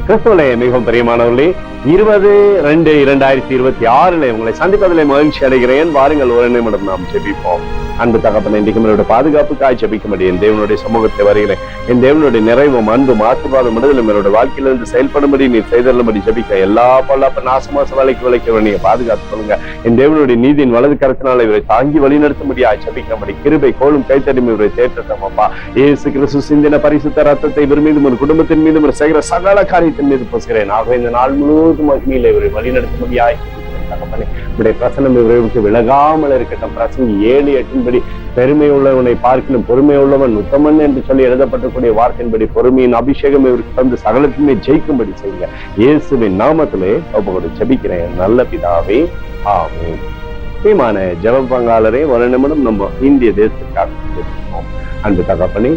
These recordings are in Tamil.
கிறிஸ்துவிலே மிகவும் பிரியமானவர்களே, 20/2/2026 உங்களை சந்திப்பதிலே மகிழ்ச்சி அடைகிறேன். வாருங்கள், ஒரு நிமிடம் நாம் ஜெபிப்போம். அன்பு தகப்பனே, இன்றைக்கு என்னுடைய பாதுகாப்புக்காய் ஜெபிக்கும்படி என் தேவனுடைய சமூகத்தை வருகிறேன். என் தேவனுடைய நிறைவும் அன்பும் ஆசீர்வாதம் விடுதலும் என்னுடைய வாழ்க்கையிலிருந்து செயல்படும்படி நீர் செய்தருளும்படி ஜெபிக்க எல்லா பொல்லாப்ப நாசமாச வளைக்க நீங்க பாதுகாத்துக் கொள்ளுங்க. என் தேவனுடைய நீதியின் வலது கரத்தினால் இவரை தாங்கி வழிநடத்தும்படியாய் ஜெபிக்கும்படி கிருபை கோலும் கைத்தடிமை இவரை தேற்றட்டும் அப்பா. இயேசு கிறிஸ்து சிந்தின பரிசுத்த ரத்தத்தை இவர் மீதும் ஒரு குடும்பத்தின் மீதும் ஒரு செய்கிற சகல காரியத்தின் மீது பேசுகிறேன். ஆகவே இந்த நாள் முழுவதும் மகிமையில இவரை வழிநடத்தும்படியாய் உடைய பிரசனம் இவர்களுக்கு விலகாமல் இருக்கட்டும். பிரசனம் 7:8 பெருமை உள்ளவனை பார்க்கலும் பொறுமை உள்ளவன் உத்தமன் என்று சொல்லி எழுதப்பட்டக்கூடிய வார்த்தையின்படி பொறுமையின் அபிஷேகம் இவருக்கு தந்து சகலத்துமே ஜெயிக்கும்படி செய்யுங்க. இயேசுவின் நாமத்திலே ஒப்புக்கொண்டு ஜெபிக்கிறேன் நல்ல பிதாவே, ஆமென். முக்கியமான ஜெப பங்காளரே, ஒரு நிமிடம் நம்ம இந்திய தேசத்துக்காக ஜெபிப்போம். அன்பு தகப்பனே,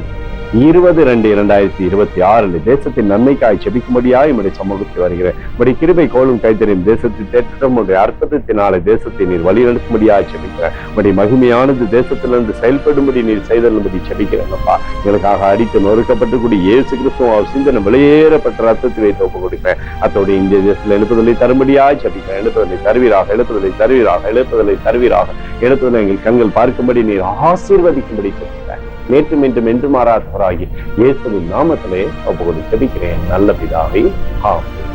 20/2/2026 தேசத்தின் நன்மைக்காய் ஜெபிக்கும்படியாய் உம்முடைய சமூகத்தை வருகிறேன். உம்முடைய கிருபை கோலும் கைத்தறியும் தேசத்தை தேற்றட்டும். உடைய அர்ப்பத்தினாலே தேசத்தை நீர் வழிநடத்தும்படியாய் ஜெபிக்கிறேன். உடைய மகிமையானது தேசத்திலிருந்து செயல்படும்படி நீர் செய்தலும்படி ஜெபிக்கிறேன் அப்பா. எங்களுக்காக அடித்து நொறுக்கப்பட்டு இயேசு கிறிஸ்துவ சிந்தனை வெளியேறப்பட்ட ரத்தத்தை வைத்து ஒப்பு கொடுக்கிறேன். அத்தோடைய இந்திய தேசத்தில் எழுப்புதலை தரும்படியாய் ஜெபிக்கிறேன். எழுப்புதலை தருவீராக, எழுப்புதலை தருவீராக, எழுப்புதலை தருவீராக. எழுப்புதலை எங்கள் கண்கள் பார்க்கும்படி நீர் ஆசீர்வதிக்கும்படி ஜெபிக்கிறேன். நேற்று மீண்டும் என்று மாறாதவராகி இயேசுவின் நாமத்திலே ஒப்புக்கொண்டு ஜெபிக்கிறேன் நல்ல பிதாவே, ஆமென்.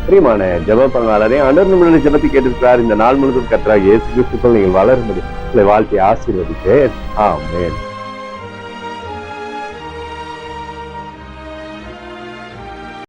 பிரியமான ஜெப பங்காளரே, ஆண்டவர் நம்மளுடைய ஜெபத்தை கேட்டிருக்கிறார். இந்த நாள் முழுவதும் கர்த்தராகிய இயேசு கிறிஸ்துவுக்குள் நீங்கள் வளரும்படி உங்களை வாழ்த்தி ஆசீர்வதிக்கிறேன். ஆமென்.